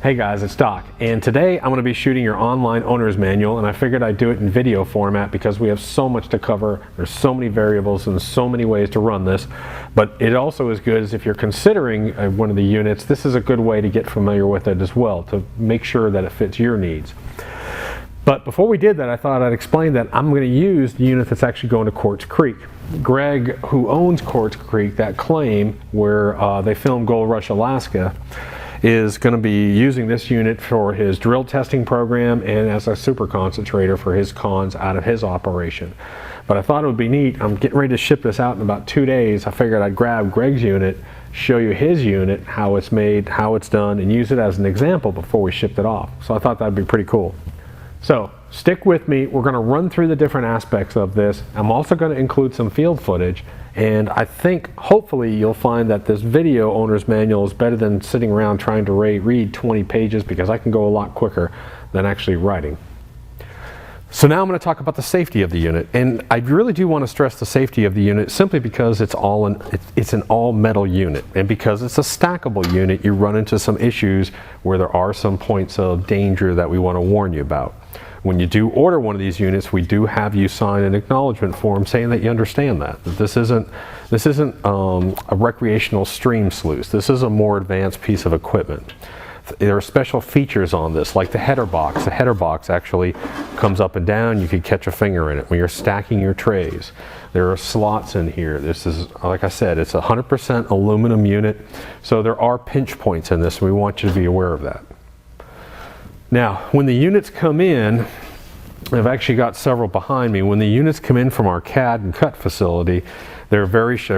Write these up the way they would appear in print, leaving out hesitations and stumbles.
Hey guys, it's Doc, and today I'm going to be shooting your online owner's manual, and I figured I'd do it in video format because we have so much to cover. There's so many variables and so many ways to run this, but it also is good as if you're considering one of the units, this is a good way to get familiar with it as well, to make sure that it fits your needs. But before we did that, I thought I'd explain that I'm going to use the unit that's actually going to Quartz Creek. Greg, who owns Quartz Creek, that claim where they filmed Gold Rush, Alaska, is going to be using this unit for his drill testing program and as a super concentrator for his cons out of his operation. But I thought it would be neat. I'm getting ready to ship this out in about 2 days. I figured I'd grab Greg's unit, show you his unit, how it's made, how it's done, and use it as an example before we shipped it off. So I thought that'd be pretty cool. So stick with me. We're going to run through the different aspects of this. I'm also going to include some field footage, and I think hopefully you'll find that this video owner's manual is better than sitting around trying to read 20 pages, because I can go a lot quicker than actually writing. So now I'm going to talk about the safety of the unit, and I really do want to stress the safety of the unit simply because it's an all metal unit, and because it's a stackable unit, you run into some issues where there are some points of danger that we want to warn you about. When you do order one of these units, we do have you sign an acknowledgement form saying that you understand that this isn't a recreational stream sluice. This is a more advanced piece of equipment. There are special features on this, like the header box. The header box actually comes up and down. You could catch a finger in it when you're stacking your trays. There are slots in here. This is, like I said, it's a 100% aluminum unit, so there are pinch points in this, and we want you to be aware of that. Now, when the units come in, I've actually got several behind me. When the units come in from our CAD and cut facility, they're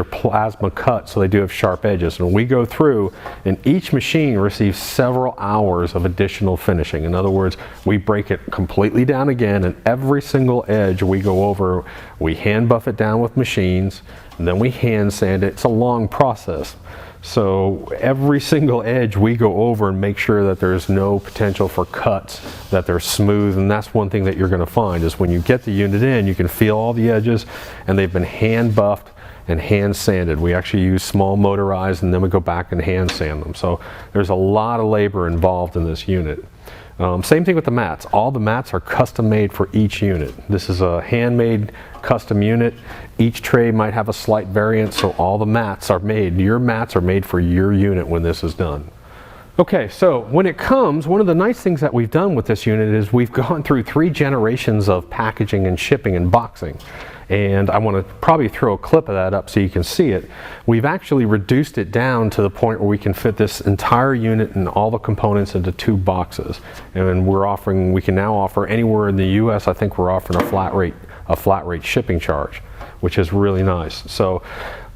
plasma cut, so they do have sharp edges. And we go through, and each machine receives several hours of additional finishing. In other words, we break it completely down again, and every single edge we go over, we hand buff it down with machines, and then we hand sand it. It's a long process. So every single edge we go over and make sure that there's no potential for cuts, that they're smooth, and that's one thing that you're going to find is when you get the unit in, you can feel all the edges, and they've been hand buffed and hand sanded. We actually use small motorized, and then we go back and hand sand them. So there's a lot of labor involved in this unit. Same thing with the mats. All the mats are custom made for each unit. This is a handmade custom unit. Each tray might have a slight variance, so all the mats are made. Your mats are made for your unit when this is done. Okay, so when it comes, one of the nice things that we've done with this unit is we've gone through 3 generations of packaging and shipping and boxing. And I want to probably throw a clip of that up so you can see it. We've actually reduced it down to the point where we can fit this entire unit and all the components into 2 boxes. And we can now offer anywhere in the US, I think we're offering a flat rate shipping charge, which is really nice. So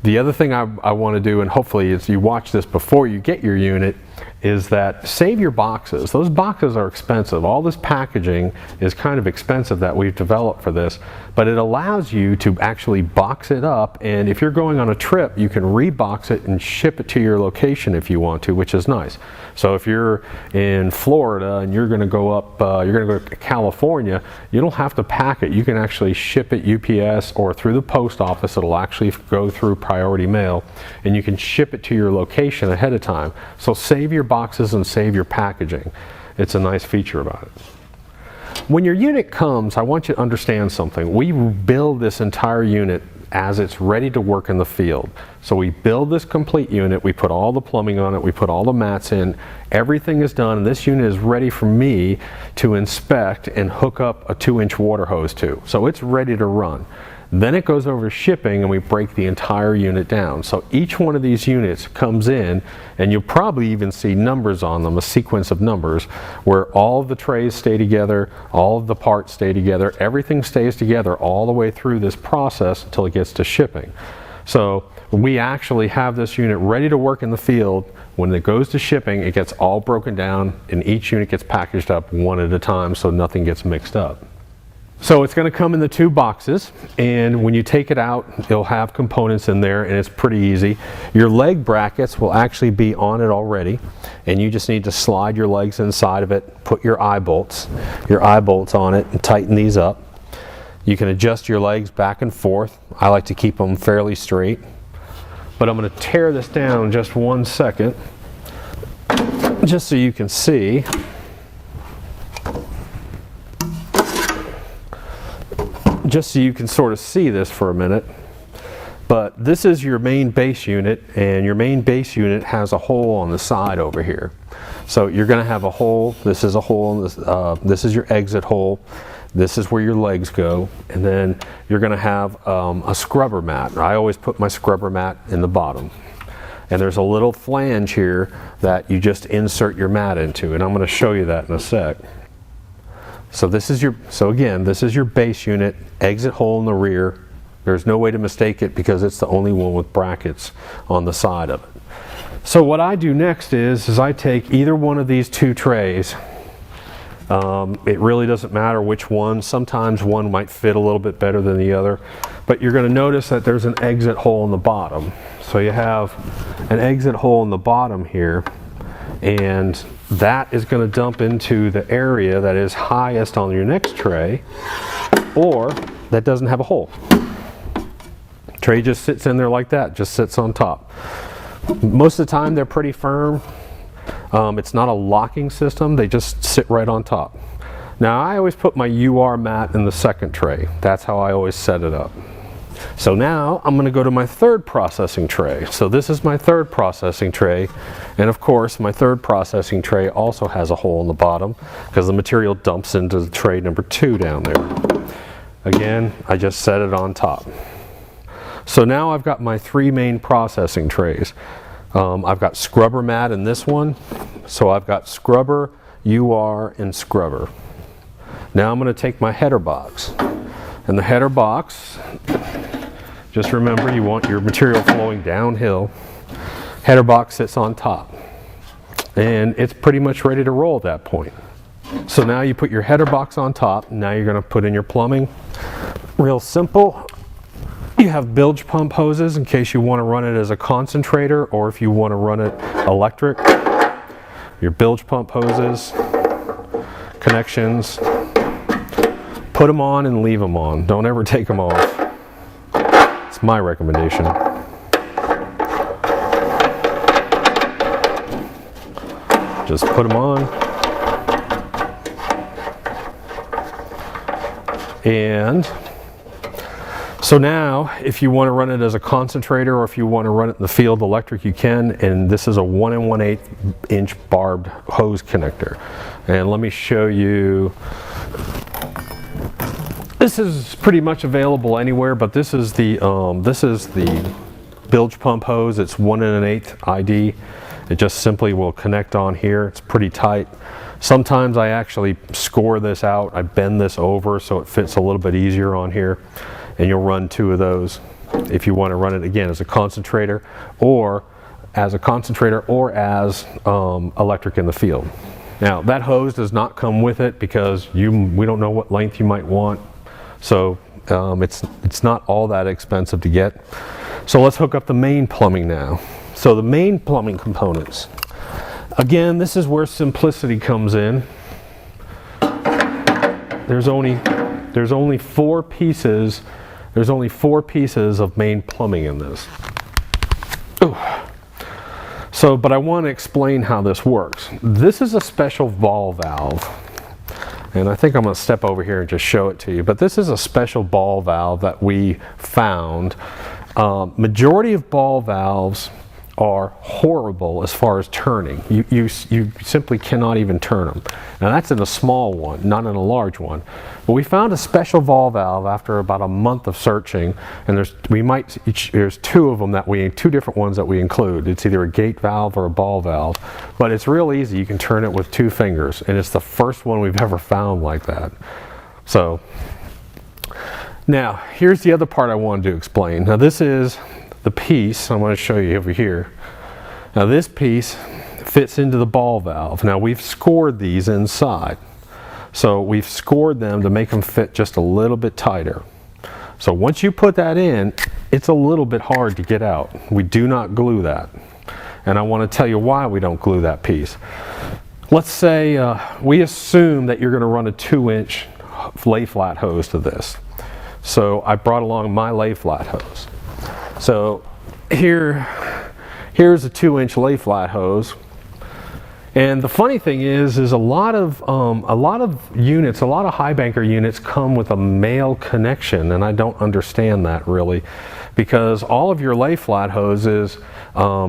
the other thing I want to do, and hopefully is you watch this before you get your unit, is that save your boxes. Those boxes are expensive. All this packaging is kind of expensive that we've developed for this, but it allows you to actually box it up, and if you're going on a trip, you can rebox it and ship it to your location if you want to, which is nice. So if you're in Florida and you're going to go up, you're going to go to California, you don't have to pack it. You can actually ship it UPS or through the post office. It'll actually go through priority mail, and you can ship it to your location ahead of time. So save your boxes and save your packaging. It's a nice feature about it. When your unit comes, I want you to understand something. We build this entire unit as it's ready to work in the field. So we build this complete unit, we put all the plumbing on it, we put all the mats in, everything is done, and this unit is ready for me to inspect and hook up a 2-inch water hose to. So it's ready to run. Then it goes over shipping, and we break the entire unit down. So each one of these units comes in, and you'll probably even see numbers on them, a sequence of numbers, where all of the trays stay together, all of the parts stay together, everything stays together all the way through this process until it gets to shipping. So we actually have this unit ready to work in the field. When it goes to shipping, it gets all broken down, and each unit gets packaged up one at a time so nothing gets mixed up. So it's going to come in the 2 boxes, and when you take it out, it'll have components in there, and it's pretty easy. Your leg brackets will actually be on it already, and you just need to slide your legs inside of it, put your eye bolts on it, and tighten these up. You can adjust your legs back and forth. I like to keep them fairly straight, but I'm going to tear this down in just 1 second. just so you can see, just so you can sort of see this for a minute. But this is your main base unit, and your main base unit has a hole on the side over here. So you're going to have a hole. This is a hole. This is your exit hole. This is where your legs go, and then you're going to have a scrubber mat. I always put my scrubber mat in the bottom, and there's a little flange here that you just insert your mat into, and I'm going to show you that in a sec. So this is your base unit, exit hole in the rear. There's no way to mistake it because it's the only one with brackets on the side of it. So what I do next is I take either one of these two trays. It really doesn't matter which one. Sometimes one might fit a little bit better than the other, but you're going to notice that there's an exit hole in the bottom. So you have an exit hole in the bottom here, and that is going to dump into the area that is highest on your next tray, or that doesn't have a hole. Tray just sits in there like that, just sits on top. Most of the time they're pretty firm. It's not a locking system, they just sit right on top. Now I always put my UR mat in the second tray. That's how I always set it up. So now I'm going to go to my third processing tray. So this is my third processing tray, and of course my third processing tray also has a hole in the bottom because the material dumps into the tray number 2 down there. Again, I just set it on top. So now I've got my 3 main processing trays. I've got scrubber mat in this one, so I've got scrubber, UR, and scrubber. Now I'm going to take my header box. And the header box, just remember you want your material flowing downhill. Header box sits on top. And it's pretty much ready to roll at that point. So now you put your header box on top, now you're going to put in your plumbing. Real simple. You have bilge pump hoses in case you want to run it as a concentrator, or if you want to run it electric. Your bilge pump hoses, connections, put them on and leave them on. Don't ever take them off. It's my recommendation. Just put them on. And so now, if you want to run it as a concentrator, or if you want to run it in the field electric, you can. And this is a 1 1/8 inch barbed hose connector. And let me show you. This is pretty much available anywhere, but this is the bilge pump hose. It's 1 1/8 ID. It just simply will connect on here. It's pretty tight. Sometimes I actually score this out. I bend this over so it fits a little bit easier on here. And you'll run 2 of those if you want to run it again as a concentrator, or as electric in the field. Now that hose does not come with it because we don't know what length you might want, so it's not all that expensive to get. So let's hook up the main plumbing now. So the main plumbing components. Again, this is where simplicity comes in. There's only 4 pieces. There's only 4 pieces of main plumbing in this. Ooh. So, but I want to explain how this works. This is a special ball valve. And I think I'm going to step over here and just show it to you. But this is a special ball valve that we found. Majority of ball valves are horrible as far as turning. You simply cannot even turn them. Now that's in a small one, not in a large one. But we found a special ball valve after about a month of searching, and there's 2 of them that 2 different ones that we include. It's either a gate valve or a ball valve, but it's real easy. You can turn it with 2 fingers, and it's the first one we've ever found like that. So now here's the other part I wanted to explain. Now this is the piece I'm going to show you over here. Now this piece fits into the ball valve. Now we've scored these inside. So we've scored them to make them fit just a little bit tighter. So once you put that in, it's a little bit hard to get out. We do not glue that. And I want to tell you why we don't glue that piece. Let's say we assume that you're going to run a 2-inch lay flat hose to this. So I brought along my lay flat hose. So here's a 2-inch lay flat hose, And the funny thing is a lot of units, a lot of Highbanker units come with a male connection, and I don't understand that really, because all of your lay flat hoses,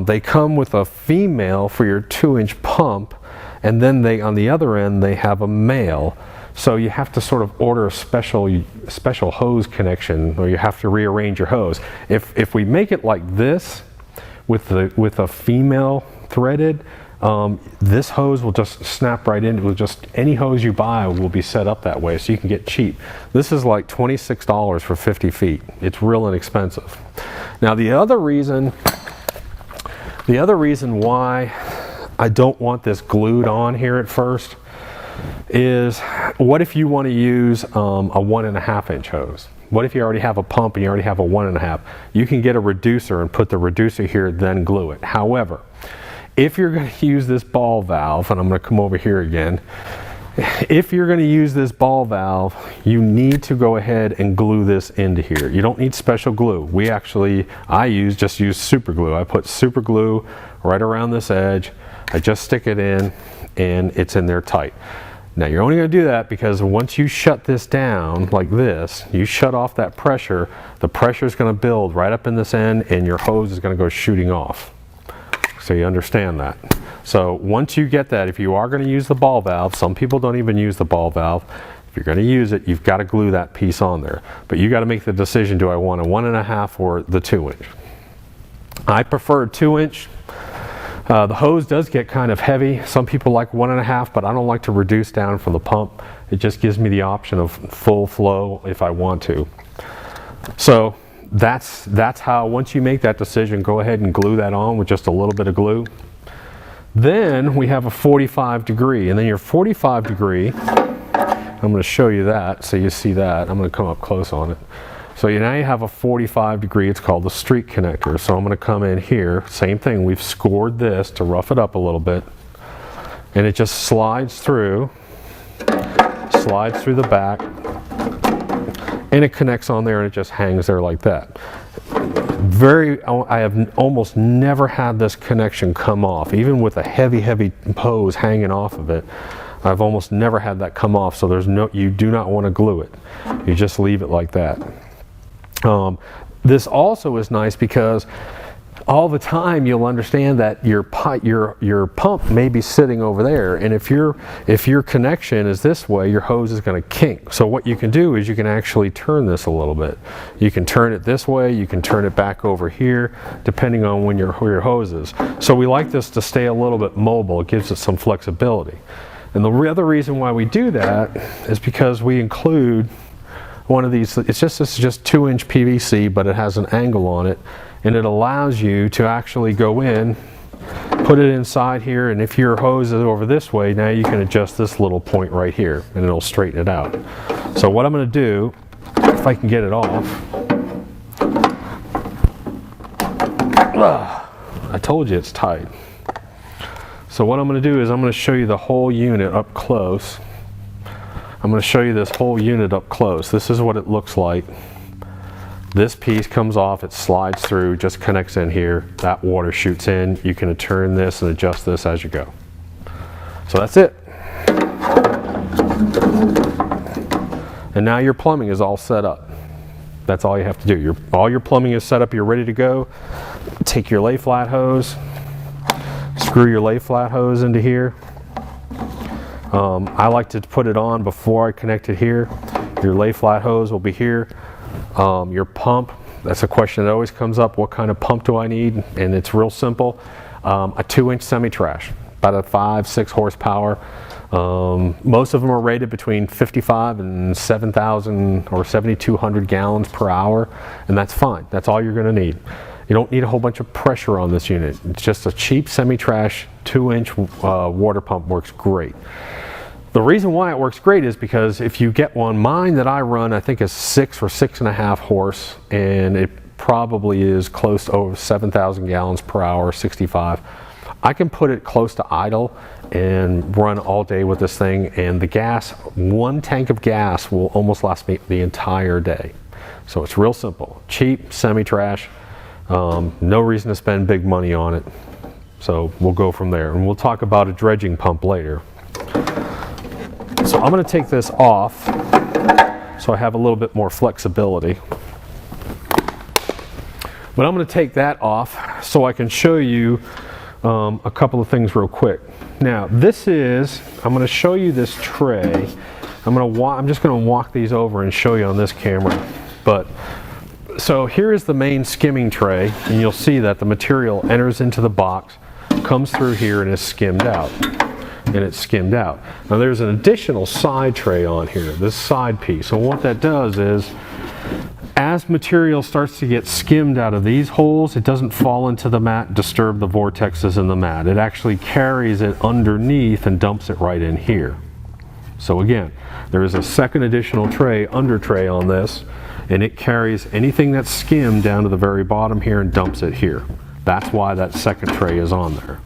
they come with a female for your 2-inch pump, and then on the other end they have a male. So you have to sort of order a special hose connection, or you have to rearrange your hose. If we make it like this with a female threaded, this hose will just snap right in. It will just, any hose you buy will be set up that way, so you can get cheap. This is like $26 for 50 feet. It's real inexpensive. Now the other reason why I don't want this glued on here at first is, what if you want to use a 1.5 inch hose? What if you already have a pump and you already have a 1.5? You can get a reducer and put the reducer here, then glue it. However, if you're going to use this ball valve, and I'm going to come over here again, if you're going to use this ball valve, you need to go ahead and glue this into here. You don't need special glue. I just use super glue. I put super glue right around this edge. I just stick it in, and it's in there tight. Now you're only going to do that because once you shut this down like this, you shut off that pressure, the pressure is going to build right up in this end, and your hose is going to go shooting off. So you understand that. So once you get that, if you are going to use the ball valve, some people don't even use the ball valve. If you're going to use it, you've got to glue that piece on there. But you got to make the decision, do I want a 1.5 or the 2-inch? I prefer 2-inch. The hose does get kind of heavy. Some people like 1.5, but I don't like to reduce down from the pump. It just gives me the option of full flow if I want to. So that's how, once you make that decision, go ahead and glue that on with just a little bit of glue. Then we have a 45 degree, and then your 45 degree, I'm going to show you that so you see that. I'm going to come up close on it. So now you have a 45 degree, it's called the streak connector. So I'm going to come in here, same thing, we've scored this to rough it up a little bit, and it just slides through the back, and it connects on there, and it just hangs there like that. I have almost never had this connection come off, even with a heavy hose hanging off of it. I've almost never had that come off, so you do not want to glue it. You just leave it like that. This also is nice because all the time you'll understand that your pump may be sitting over there, and if your connection is this way, your hose is going to kink. So what you can do is you can actually turn this a little bit. You can turn it this way, you can turn it back over here, depending on where your hose is. So we like this to stay a little bit mobile. It gives it some flexibility. And the other reason why we do that is because we include one of these, this is just 2-inch PVC, but it has an angle on it, and it allows you to actually go in, put it inside here, and if your hose is over this way, now you can adjust this little point right here, and it'll straighten it out. So what I'm going to do, if I can get it off, I told you it's tight. So what I'm going to do is I'm going to show you the whole unit up close. I'm going to show you this whole unit up close. This is what it looks like. This piece comes off, it slides through, just connects in here. That water shoots in. You can turn this and adjust this as you go. So that's it. And now your plumbing is all set up. That's all you have to do. All your plumbing is set up, you're ready to go. Take your lay flat hose, screw your lay flat hose into here. I like to put it on before I connect it here. Your lay flat hose will be here. Your pump, that's a question that always comes up. What kind of pump do I need? And it's real simple. A 2-inch semi-trash, about a 5-6 horsepower. Most of them are rated between 55 and 7,000 or 7,200 gallons per hour, and that's fine. That's all you're going to need. You don't need a whole bunch of pressure on this unit. It's just a cheap semi-trash 2-inch water pump works great. The reason why it works great is because if you get one, mine that I run I think is 6 or 6.5 horse, and it probably is close to over 7,000 gallons per hour, 65. I can put it close to idle and run all day with this thing, and the gas, 1 tank of gas will almost last me the entire day. So it's real simple, cheap, semi-trash, no reason to spend big money on it. So we'll go from there, and we'll talk about a dredging pump later. So I'm going to take this off so I have a little bit more flexibility. But I'm going to take that off so I can show you a couple of things real quick. Now this is, I'm going to show you this tray. I'm just going to walk these over and show you on this camera. But so here is the main skimming tray, and you'll see that the material enters into the box, comes through here, and is skimmed out. Now there's an additional side tray on here, this side piece. And what that does is, as material starts to get skimmed out of these holes, it doesn't fall into the mat, disturb the vortexes in the mat. It actually carries it underneath and dumps it right in here. So again, there is a second additional tray, under tray on this, and it carries anything that's skimmed down to the very bottom here and dumps it here. That's why that second tray is on there.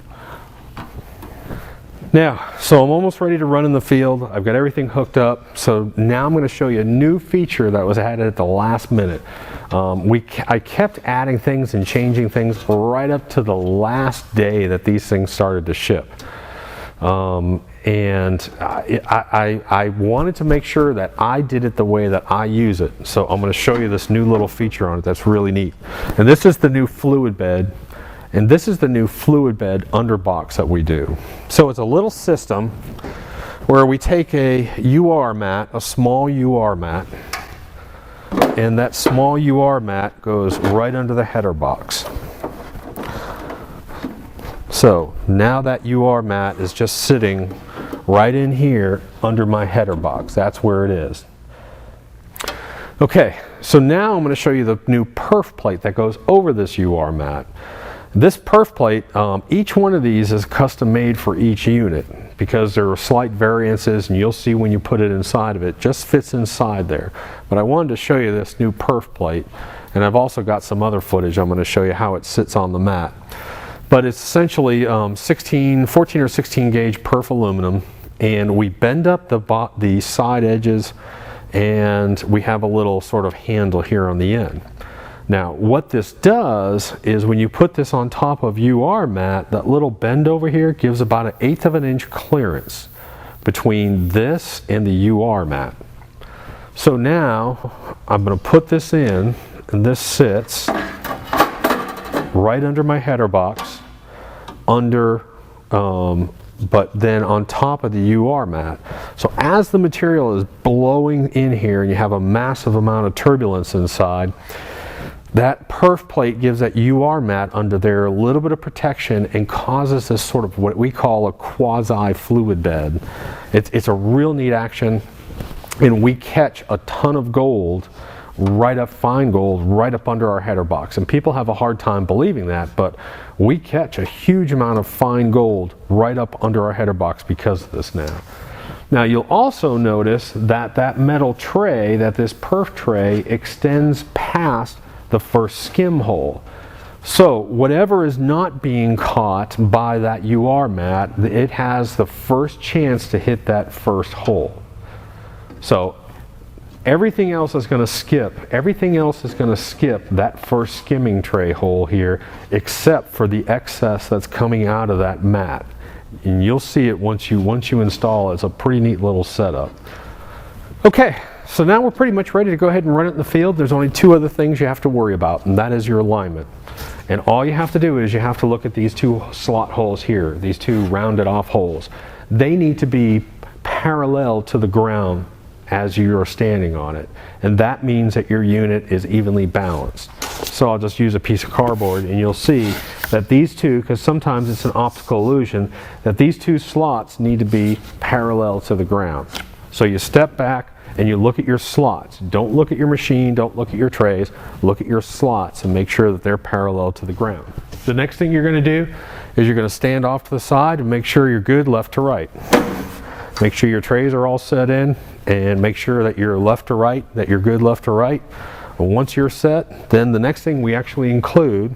Now, so I'm almost ready to run in the field. I've got everything hooked up. So now I'm going to show you a new feature that was added at the last minute. I kept adding things and changing things right up to the last day that these things started to ship. And I wanted to make sure that I did it the way that I use it. So I'm going to show you this new little feature on it that's really neat. And this is the new fluid bed. And this is the new fluid bed underbox that we do. So it's a little system where we take a UR mat, a small UR mat, and that small UR mat goes right under the header box. So now that UR mat is just sitting right in here under my header box. That's where it is. Okay, so now I'm going to show you the new perf plate that goes over this UR mat. This perf plate, each one of these is custom made for each unit because there are slight variances, and you'll see when you put it inside of it, just fits inside there. But I wanted to show you this new perf plate, and I've also got some other footage. I'm going to show you how it sits on the mat. But it's essentially 14 or 16 gauge perf aluminum, and we bend up the side edges, and we have a little sort of handle here on the end. Now what this does is when you put this on top of UR mat, that little bend over here gives about 1/8 of an inch clearance between this and the UR mat. So now I'm going to put this in, and this sits right under my header box, but then on top of the UR mat. So as the material is blowing in here and you have a massive amount of turbulence inside, that perf plate gives that UR mat under there a little bit of protection and causes this sort of what we call a quasi fluid bed. It's a real neat action, and we catch a ton of gold, fine gold, right up under our header box. And people have a hard time believing that, but we catch a huge amount of fine gold right up under our header box because of this now. Now you'll also notice that that metal tray, that this perf tray extends past the first skim hole. So whatever is not being caught by that UR mat, it has the first chance to hit that first hole. So everything else is going to skip. Everything else is going to skip that first skimming tray hole here, except for the excess that's coming out of that mat. And you'll see it once you install it. It's a pretty neat little setup. Okay. So now we're pretty much ready to go ahead and run it in the field. There's only two other things you have to worry about, and that is your alignment. And all you have to do is you have to look at these two slot holes here, these two rounded off holes. They need to be parallel to the ground as you're standing on it. And that means that your unit is evenly balanced. So I'll just use a piece of cardboard, and you'll see that these two, because sometimes it's an optical illusion, that these two slots need to be parallel to the ground. So you step back and you look at your slots. Don't look at your machine, don't look at your trays, look at your slots and make sure that they're parallel to the ground. The next thing you're going to do is you're going to stand off to the side and make sure you're good left to right. Make sure your trays are all set in, and make sure that you're left to right, that you're good left to right. And once you're set, then the next thing we actually include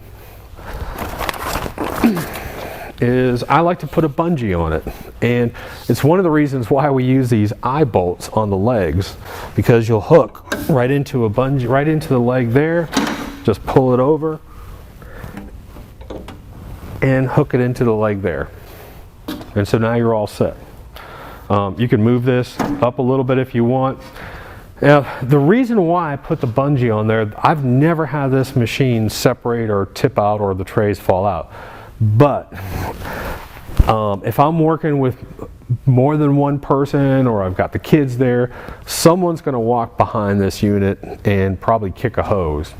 is I like to put a bungee on it, and it's one of the reasons why we use these eye bolts on the legs, because you'll hook right into a bungee, right into the leg there, just pull it over, and hook it into the leg there. And so now you're all set. You can move this up a little bit if you want. Now, the reason why I put the bungee on there, I've never had this machine separate or tip out or the trays fall out. But if I'm working with more than one person, or I've got the kids there, someone's going to walk behind this unit and probably kick a hose.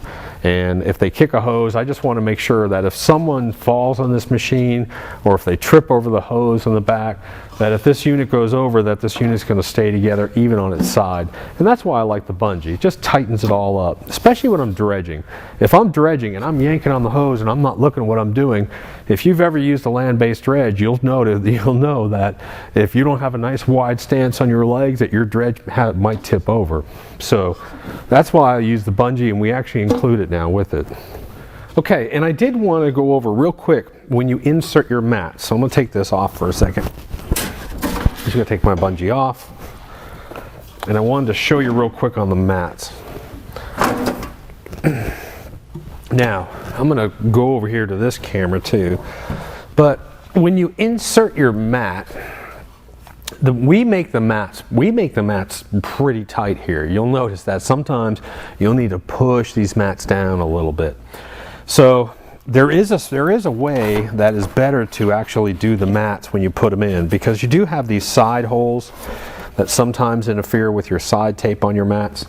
And if they kick a hose, I just want to make sure that if someone falls on this machine, or if they trip over the hose in the back, that if this unit goes over, that this unit's going to stay together even on its side. And that's why I like the bungee. It just tightens it all up, especially when I'm dredging. If I'm dredging and I'm yanking on the hose and I'm not looking at what I'm doing, if you've ever used a land-based dredge, you'll know that if you don't have a nice wide stance on your legs, that your dredge might tip over. So that's why I use the bungee, and we actually include it now with it. Okay, and I did want to go over real quick when you insert your mat. So I'm going to take this off for a second. I'm just going to take my bungee off, and I wanted to show you real quick on the mats. Now, I'm going to go over here to this camera too, but when you insert your mat, we make the mats pretty tight here. You'll notice that sometimes you'll need to push these mats down a little bit. So there is a way that is better to actually do the mats when you put them in, because you do have these side holes that sometimes interfere with your side tape on your mats.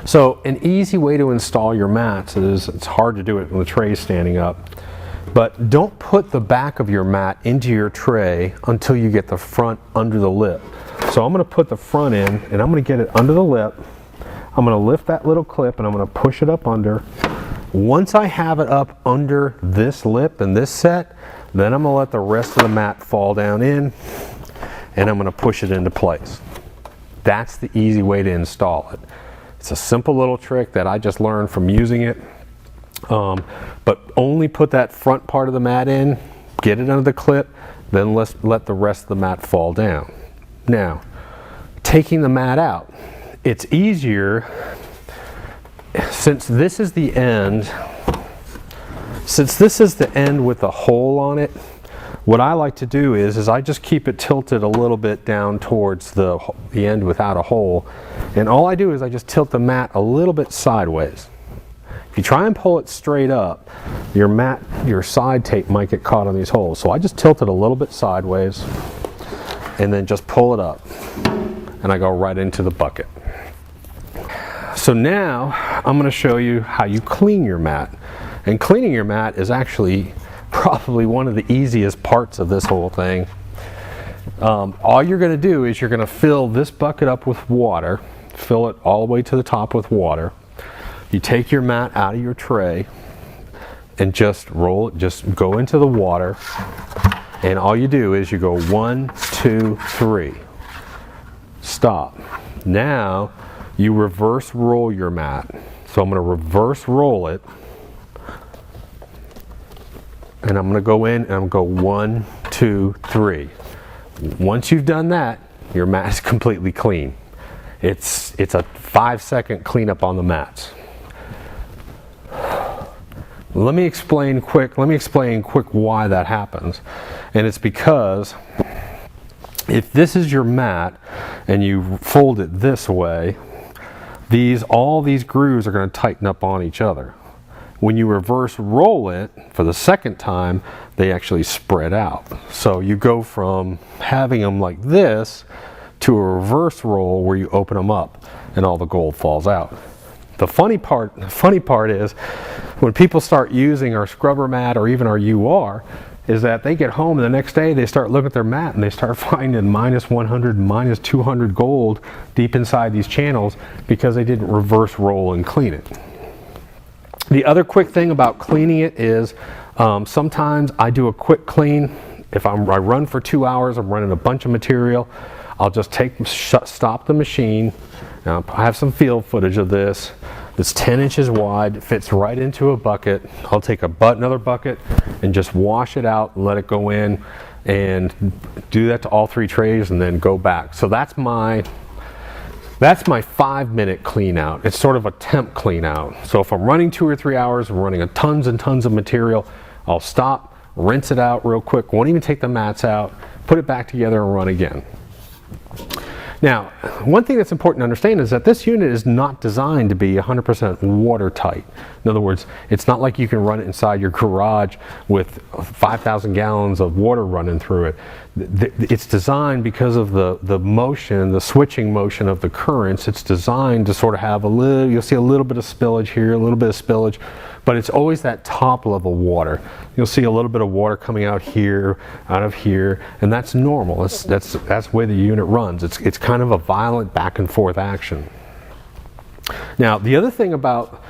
So an easy way to install your mats is, it's hard to do it when the tray is standing up, but don't put the back of your mat into your tray until you get the front under the lip. So I'm going to put the front in, and I'm going to get it under the lip. I'm going to lift that little clip and I'm going to push it up under. Once I have it up under this lip and this set, then I'm going to let the rest of the mat fall down in, and I'm going to push it into place. That's the easy way to install it. It's a simple little trick that I just learned from using it. But only put that front part of the mat in, get it under the clip, then let the rest of the mat fall down. Now, taking the mat out, it's easier since this is the end with the hole on it. What I like to do is I just keep it tilted a little bit down towards the end without a hole, and all I do is I just tilt the mat a little bit sideways. If you try and pull it straight up, your side tape might get caught on these holes. So I just tilt it a little bit sideways and then just pull it up, and I go right into the bucket. So now I'm going to show you how you clean your mat. And cleaning your mat is actually probably one of the easiest parts of this whole thing. All you're going to do is you're going to fill this bucket up with water, fill it all the way to the top with water. You take your mat out of your tray and just roll it, just go into the water, and all you do is you go 1, 2, 3, stop. Now you reverse roll your mat. So I'm going to reverse roll it, and I'm going to go in and I'm going to go 1, 2, 3. Once you've done that, your mat is completely clean. It's a 5-second cleanup on the mats. Let me explain quick why that happens. And it's because if this is your mat and you fold it this way, all these grooves are going to tighten up on each other. When you reverse roll it for the second time, they actually spread out. So you go from having them like this to a reverse roll where you open them up and all the gold falls out. The funny part is when people start using our scrubber mat or even our UR, is that they get home and the next day they start looking at their mat and they start finding -100, -200 gold deep inside these channels because they didn't reverse roll and clean it. The other quick thing about cleaning it is sometimes I do a quick clean. If I run for 2 hours, I'm running a bunch of material, I'll just stop the machine. Now, I have some field footage of this. It's 10 inches wide, it fits right into a bucket. I'll take another bucket and just wash it out and let it go in, and do that to all 3 trays and then go back. So that's my 5-minute clean out. It's sort of a temp clean out. So if I'm running 2 or 3 hours, I'm running tons and tons of material, I'll stop, rinse it out real quick, won't even take the mats out, put it back together and run again. Now, one thing that's important to understand is that this unit is not designed to be 100% watertight. In other words, it's not like you can run it inside your garage with 5,000 gallons of water running through it. It's designed because of the motion, the switching motion of the currents. It's designed to sort of have a little, you'll see a little bit of spillage here, a little bit of spillage, but it's always that top level water. You'll see a little bit of water coming out here, out of here, and that's normal. That's the way the unit runs. It's kind of a violent back and forth action. Now, the other thing about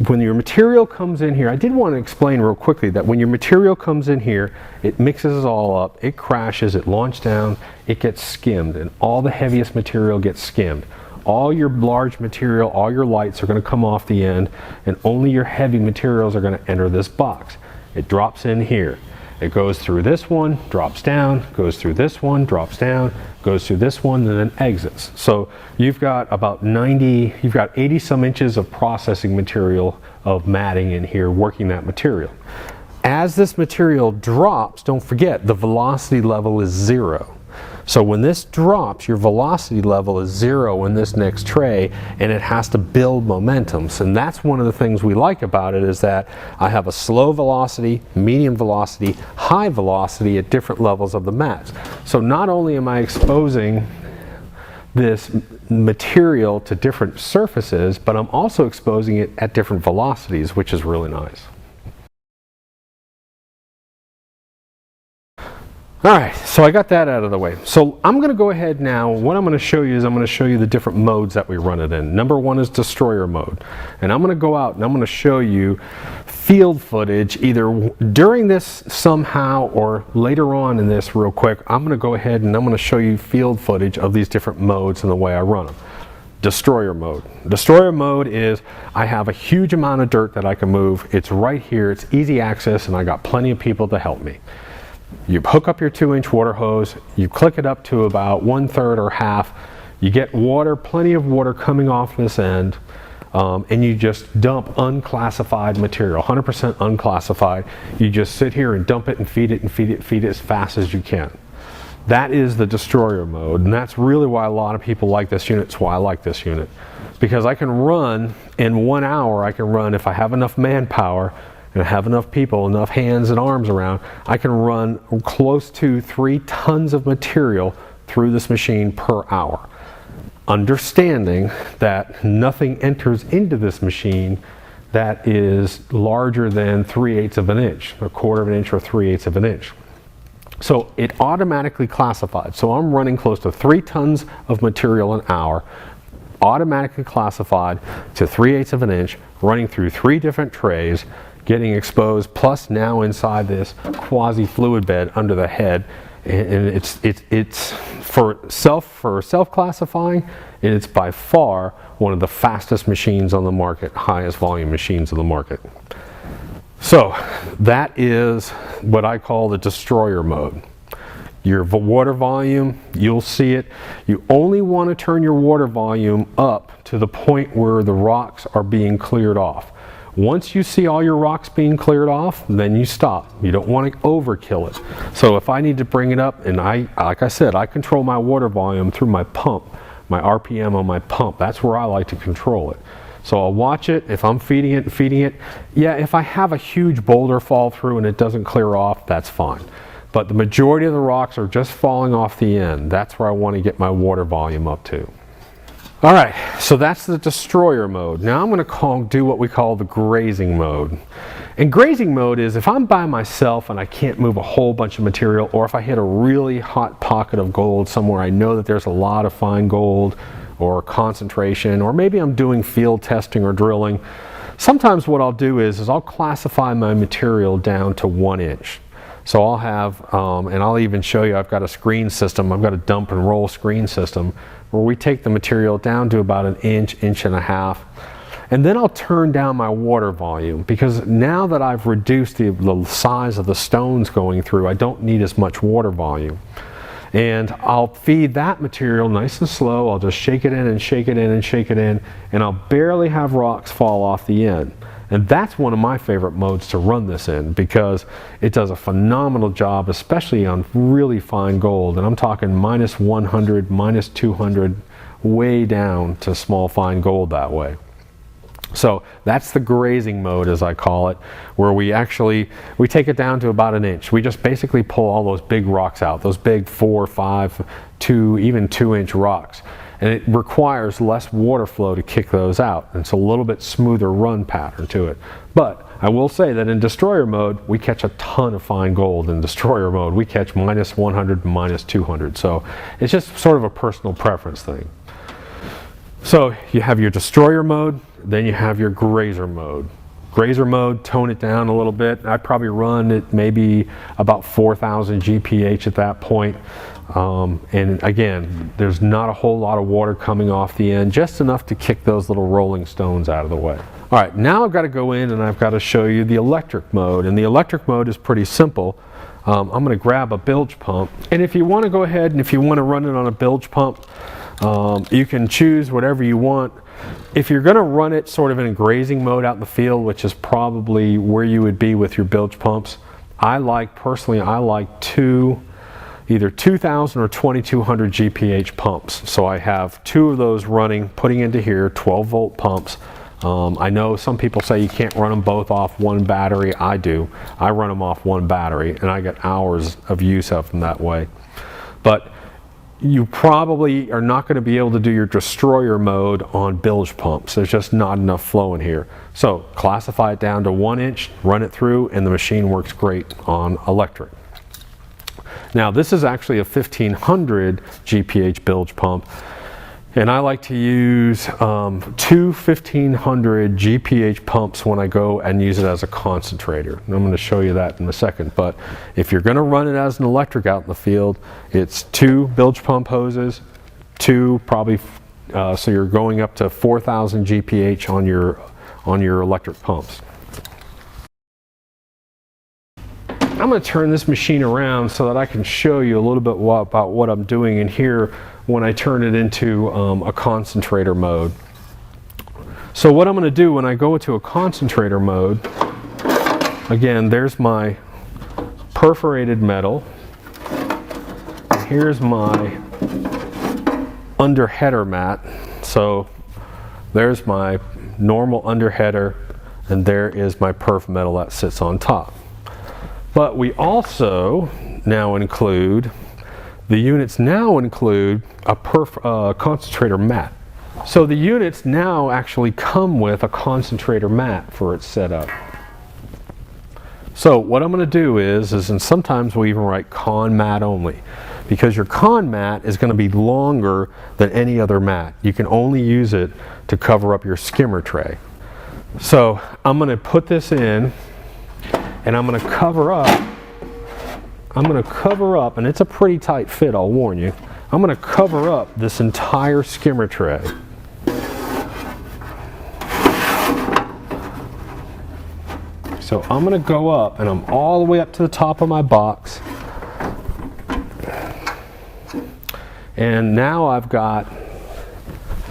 when your material comes in here, I did want to explain real quickly that when your material comes in here, it mixes it all up, it crashes, it launches down, it gets skimmed, and all the heaviest material gets skimmed. All your large material, all your lights are going to come off the end, and only your heavy materials are going to enter this box. It drops in here. It goes through this one, drops down, goes through this one, drops down, goes through this one, and then exits. So you've got about 80 some inches of processing material of matting in here working that material. As this material drops, don't forget the velocity level is 0. So when this drops, your velocity level is 0 in this next tray, and it has to build momentum. And that's one of the things we like about it, is that I have a slow velocity, medium velocity, high velocity at different levels of the mats. So not only am I exposing this material to different surfaces, but I'm also exposing it at different velocities, which is really nice. Alright, so I got that out of the way. So I'm going to go ahead now, what I'm going to show you is I'm going to show you the different modes that we run it in. Number one is destroyer mode. And I'm going to go out and I'm going to show you field footage either during this somehow or later on in this real quick. I'm going to go ahead and I'm going to show you field footage of these different modes and the way I run them. Destroyer mode. Destroyer mode is I have a huge amount of dirt that I can move. It's right here, it's easy access, and I got plenty of people to help me. You hook up your 2-inch water hose, you click it up to about 1/3 or half, you get water, plenty of water coming off this end, and you just dump unclassified material, 100% unclassified. You just sit here and dump it and feed it and feed it, feed it as fast as you can. That is the destroyer mode, and that's really why a lot of people like this unit. It's why I like this unit, because I can run in 1 hour. I can run, if I have enough manpower and I have enough people, enough hands and arms around, I can run close to 3 tons of material through this machine per hour. Understanding that nothing enters into this machine that is larger than 3/8 of an inch, 1/4 of an inch or 3/8 of an inch. So it automatically classified. So I'm running close to 3 tons of material an hour, automatically classified to 3/8 of an inch, running through 3 different trays, getting exposed, plus now inside this quasi-fluid bed under the head. And it's for self-classifying, and it's by far one of the fastest machines on the market, highest volume machines on the market. So that is what I call the destroyer mode. Your water volume, you'll see it. You only want to turn your water volume up to the point where the rocks are being cleared off. Once you see all your rocks being cleared off, then you stop. You don't want to overkill it. So if I need to bring it up, and like I said, I control my water volume through my pump, my RPM on my pump. That's where I like to control it. So I'll watch it. If I'm feeding it, yeah, if I have a huge boulder fall through and it doesn't clear off, that's fine. But the majority of the rocks are just falling off the end. That's where I want to get my water volume up to. All right, so that's the destroyer mode. Now I'm going to do what we call the grazing mode. And grazing mode is if I'm by myself and I can't move a whole bunch of material, or if I hit a really hot pocket of gold somewhere, I know that there's a lot of fine gold or concentration, or maybe I'm doing field testing or drilling. Sometimes what I'll do is I'll classify my material down to 1 inch. So I'll have, and I'll even show you, I've got a screen system, I've got a dump and roll screen system where we take the material down to about 1 inch, 1.5 inches, and then I'll turn down my water volume, because now that I've reduced the size of the stones going through, I don't need as much water volume. And I'll feed that material nice and slow. I'll just shake it in and shake it in and shake it in, and I'll barely have rocks fall off the end. And that's one of my favorite modes to run this in, because it does a phenomenal job, especially on really fine gold. And I'm talking minus 100, minus 200, way down to small fine gold that way. So that's the grazing mode, as I call it, where we take it down to about an inch. We just basically pull all those big rocks out, those big 4, 5, 2, even 2-inch rocks. And it requires less water flow to kick those out. And it's a little bit smoother run pattern to it. But I will say that in destroyer mode, we catch a ton of fine gold. In destroyer mode, we catch minus 100 and minus 200. So it's just sort of a personal preference thing. So you have your destroyer mode, then you have your grazer mode. Grazer mode, tone it down a little bit. I probably run it maybe about 4,000 GPH at that point. And again, there's not a whole lot of water coming off the end, just enough to kick those little rolling stones out of the way. All right, now I've got to go in and I've got to show you the electric mode. And the electric mode is pretty simple. I'm going to grab a bilge pump. And if you want to go ahead and if you want to run it on a bilge pump, you can choose whatever you want. If you're going to run it sort of in grazing mode out in the field, which is probably where you would be with your bilge pumps, personally I like either 2,000 or 2,200 GPH pumps. So I have 2 of those running, putting into here, 12-volt pumps. I know some people say you can't run them both off one battery. I do. I run them off one battery, and I get hours of use of them that way. But you probably are not going to be able to do your destroyer mode on bilge pumps. There's just not enough flow in here. So classify it down to 1 inch, run it through, and the machine works great on electric. Now this is actually a 1500 GPH bilge pump, and I like to use 2 1500 GPH pumps when I go and use it as a concentrator. And I'm going to show you that in a second. But if you're going to run it as an electric out in the field, it's 2 bilge pump hoses, 2 probably, so you're going up to 4,000 GPH on your electric pumps. I'm going to turn this machine around so that I can show you a little bit about what I'm doing in here when I turn it into a concentrator mode. So what I'm going to do when I go into a concentrator mode, again, there's my perforated metal. Here's my under header mat. So there's my normal under header, and there is my perf metal that sits on top. But we also now include, the units now include a concentrator mat. So the units now actually come with a concentrator mat for its setup. So what I'm going to do is and sometimes we even write con mat only, because your con mat is going to be longer than any other mat. You can only use it to cover up your skimmer tray. So I'm going to put this in, and I'm going to cover up, and it's a pretty tight fit, I'll warn you. I'm going to cover up this entire skimmer tray. So I'm going to go up, and I'm all the way up to the top of my box. And now I've got,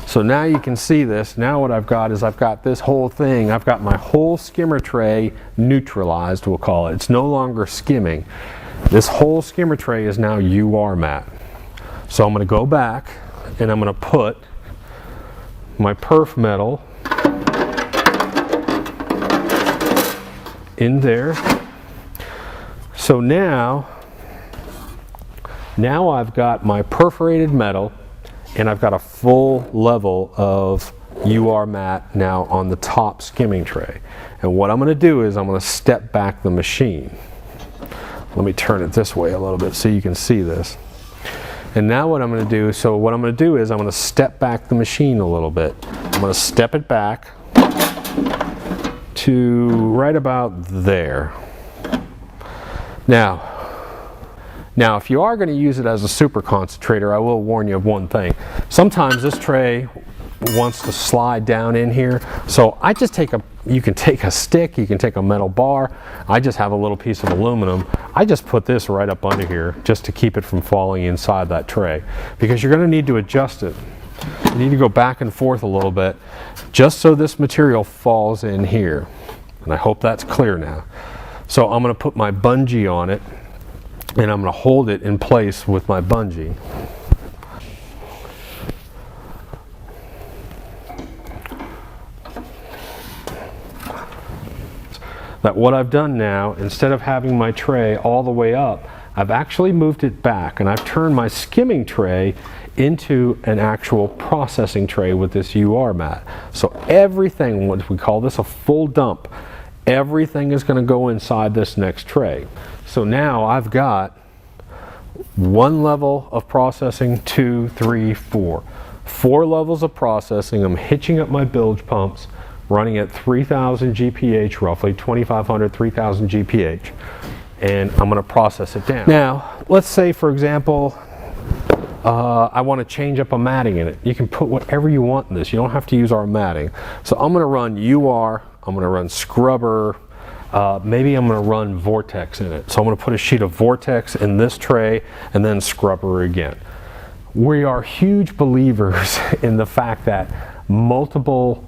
so now you can see this. Now what I've got is I've got this whole thing. I've got my whole skimmer tray neutralized, we'll call it. It's no longer skimming. This whole skimmer tray is now UR mat. So I'm going to go back and I'm going to put my perf metal in there. So now I've got my perforated metal, and I've got a full level of UR mat now on the top skimming tray. And what I'm going to do is I'm going to step back the machine. Let me turn it this way a little bit so you can see this. And now what I'm going to do, is I'm going to step back the machine a little bit. I'm going to step it back to right about there. Now, if you are going to use it as a super concentrator, I will warn you of one thing. Sometimes this tray wants to slide down in here, so I just you can take a stick, you can take a metal bar. I just have a little piece of aluminum. I just put this right up under here just to keep it from falling inside that tray, because you're going to need to adjust it. You need to go back and forth a little bit just so this material falls in here. And I hope that's clear now. So I'm going to put my bungee on it, and I'm going to hold it in place with my bungee. That what I've done now, instead of having my tray all the way up, I've actually moved it back, and I've turned my skimming tray into an actual processing tray with this UR mat. So everything, what we call this a full dump, everything is going to go inside this next tray. So now I've got one level of processing, 2, 3, 4. 4 levels of processing. I'm hitching up my bilge pumps, running at 3,000 GPH, roughly 2,500, 3,000 GPH, and I'm going to process it down. Now, let's say, for example, I want to change up a matting in it. You can put whatever you want in this. You don't have to use our matting. So I'm going to run UR, I'm going to run scrubber, maybe I'm going to run vortex in it. So I'm going to put a sheet of vortex in this tray and then scrubber again. We are huge believers in the fact that multiple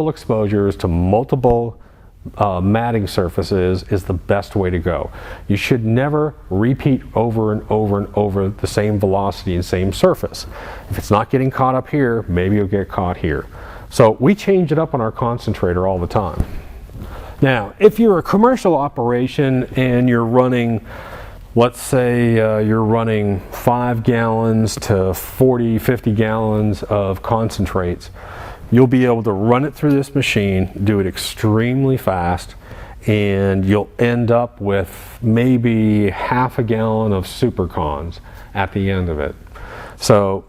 exposures to multiple matting surfaces is the best way to go. You should never repeat over and over and over the same velocity and same surface. If it's not getting caught up here, maybe you'll get caught here. So we change it up on our concentrator all the time. Now, if you're a commercial operation and you're running, let's say you're running 5 gallons to 40, 50 gallons of concentrates, you'll be able to run it through this machine, do it extremely fast, and you'll end up with maybe half a gallon of super cons at the end of it. So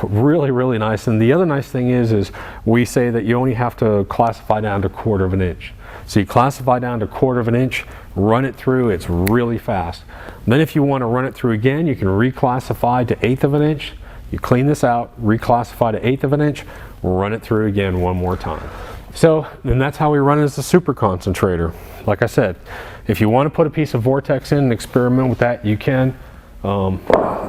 really, really nice. And the other nice thing is we say that you only have to classify down to 1/4 of an inch. So you classify down to 1/4 of an inch, run it through, it's really fast. Then if you want to run it through again, you can reclassify to 1/8 of an inch. You clean this out, reclassify to 1/8 of an inch, run it through again one more time. So, and that's how we run it as a super concentrator. Like I said, if you want to put a piece of vortex in and experiment with that, you can.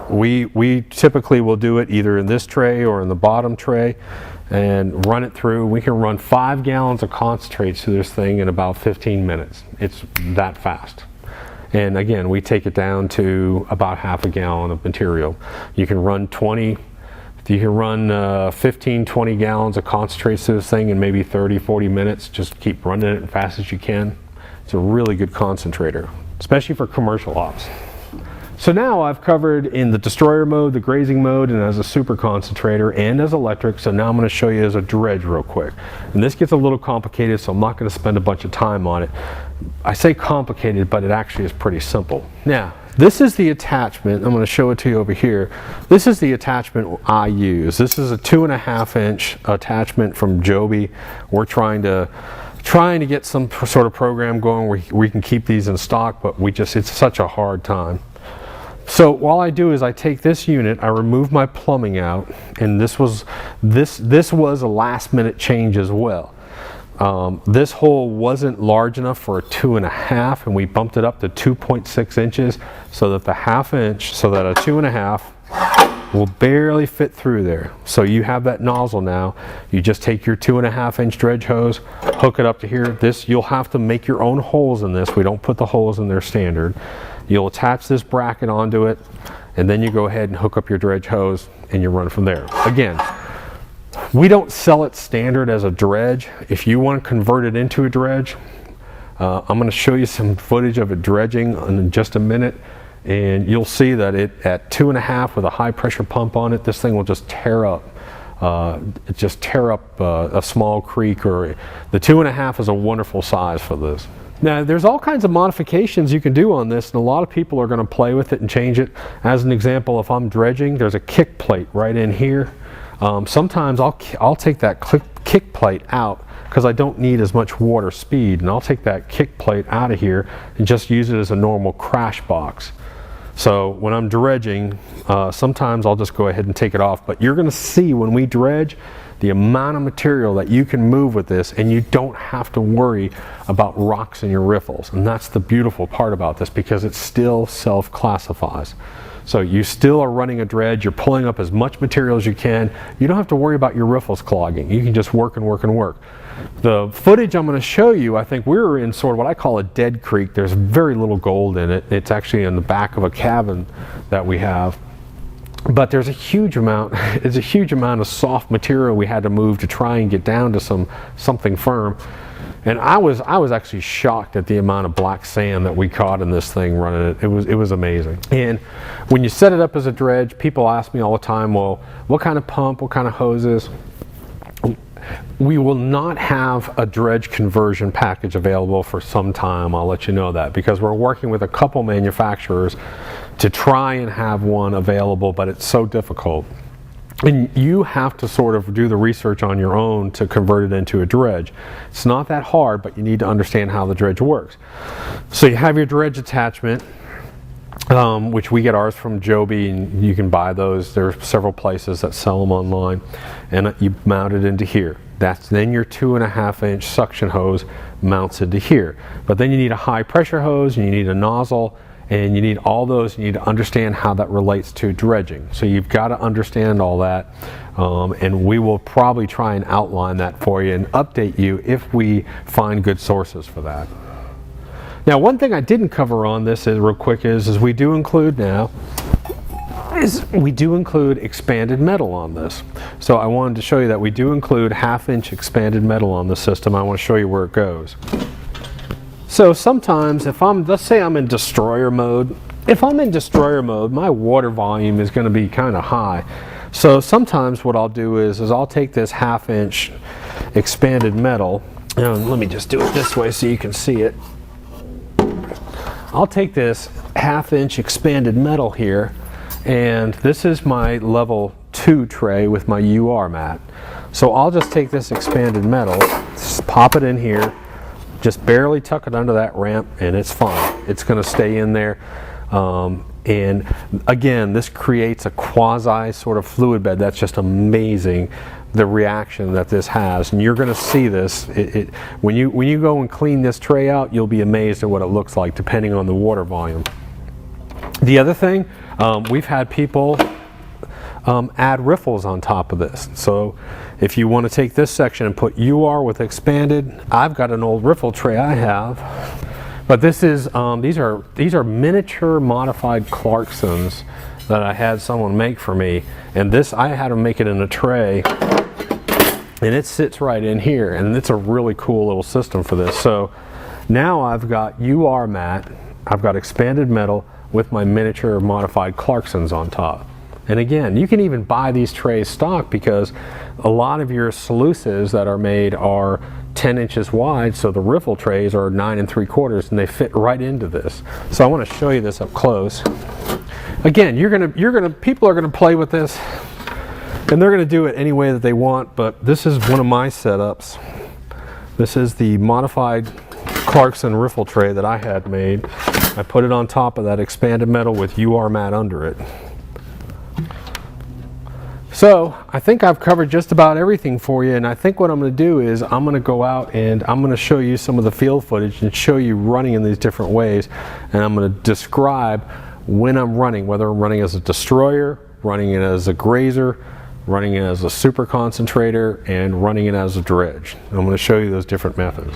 We typically will do it either in this tray or in the bottom tray and run it through. We can run 5 gallons of concentrates through this thing in about 15 minutes. It's that fast. And again, we take it down to about half a gallon of material. You can run 15, 20 gallons of concentrates to this thing in maybe 30, 40 minutes. Just keep running it as fast as you can. It's a really good concentrator, especially for commercial ops. So now I've covered in the destroyer mode, the grazing mode, and as a super concentrator and as electric. So now I'm going to show you as a dredge real quick. And this gets a little complicated, so I'm not going to spend a bunch of time on it. I say complicated, but it actually is pretty simple. Now, this is the attachment. I'm going to show it to you over here. This is the attachment I use. This is a 2.5 inch attachment from Joby. We're trying to get some sort of program going where we can keep these in stock, but it's such a hard time. So all I do is I take this unit, I remove my plumbing out, and this was a last minute change as well. This hole wasn't large enough for a 2.5, and we bumped it up to 2.6 inches so that the 1/2 inch, so that a 2.5 will barely fit through there. So you have that nozzle now. You just take your 2.5 inch dredge hose, hook it up to here. You'll have to make your own holes in this. We don't put the holes in there standard. You'll attach this bracket onto it, and then you go ahead and hook up your dredge hose and you run from there. Again, we don't sell it standard as a dredge. If you want to convert it into a dredge, I'm going to show you some footage of it dredging in just a minute, and you'll see that at 2.5 with a high pressure pump on it, this thing will just tear up. A small creek, or the 2.5 is a wonderful size for this. Now, there's all kinds of modifications you can do on this, and a lot of people are going to play with it and change it. As an example, if I'm dredging, there's a kick plate right in here. Sometimes I'll take that kick plate out because I don't need as much water speed, and I'll take that kick plate out of here and just use it as a normal crash box. So when I'm dredging, sometimes I'll just go ahead and take it off, but you're going to see when we dredge the amount of material that you can move with this, and you don't have to worry about rocks in your riffles. And that's the beautiful part about this, because it still self-classifies. So you still are running a dredge, you're pulling up as much material as you can. You don't have to worry about your riffles clogging. You can just work and work and work. The footage I'm going to show you, I think we're in sort of what I call a dead creek. There's very little gold in it. It's actually in the back of a cabin that we have. But there's a huge amount, it's a huge amount of soft material we had to move to try and get down to something firm. And I was actually shocked at the amount of black sand that we caught in this thing running it. It was amazing. And when you set it up as a dredge, people ask me all the time, well, what kind of pump, what kind of hoses? We will not have a dredge conversion package available for some time, I'll let you know that, because we're working with a couple manufacturers to try and have one available, but it's so difficult. And you have to sort of do the research on your own to convert it into a dredge. It's not that hard, but you need to understand how the dredge works. So you have your dredge attachment, which we get ours from Joby, and you can buy those. There are several places that sell them online, and you mount it into here. That's then your 2.5-inch suction hose mounts into here. But then you need a high pressure hose, and you need a nozzle, and you need all those. You need to understand how that relates to dredging. So you've got to understand all that, and we will probably try and outline that for you and update you if we find good sources for that. Now, one thing I didn't cover on this real quick is we do include expanded metal on this. So I wanted to show you that we do include 1/2-inch expanded metal on the system. I want to show you where it goes. So sometimes if let's say I'm in destroyer mode. If I'm in destroyer mode, my water volume is going to be kind of high. So sometimes what I'll do is I'll take this 1/2-inch expanded metal, and let me just do it this way so you can see it. I'll take this 1/2-inch expanded metal here, and this is my level 2 tray with my UR mat. So I'll just take this expanded metal, just pop it in here, just barely tuck it under that ramp, and it's fine. It's going to stay in there. And again, this creates a quasi sort of fluid bed that's just amazing, the reaction that this has. And you're going to see this when you go and clean this tray out. You'll be amazed at what it looks like depending on the water volume. The other thing, we've had people add riffles on top of this. So if you want to take this section and put UR with expanded, I've got an old riffle tray I have, but this is these are miniature modified Clarksons that I had someone make for me, and this I had them make it in a tray, and it sits right in here, and it's a really cool little system for this. So now I've got UR mat, I've got expanded metal with my miniature modified Clarksons on top. And again, you can even buy these trays stock, because a lot of your sluices that are made are 10 inches wide, so the riffle trays are 9 3/4, and they fit right into this. So I want to show you this up close. Again, people are gonna play with this, and they're gonna do it any way that they want. But this is one of my setups. This is the modified Clarkson riffle tray that I had made. I put it on top of that expanded metal with UR mat under it. So I think I've covered just about everything for you, and I think what I'm going to do is I'm going to go out and I'm going to show you some of the field footage and show you running in these different ways, and I'm going to describe when I'm running, whether I'm running as a destroyer, running it as a grazer, running it as a super concentrator, and running it as a dredge. I'm going to show you those different methods.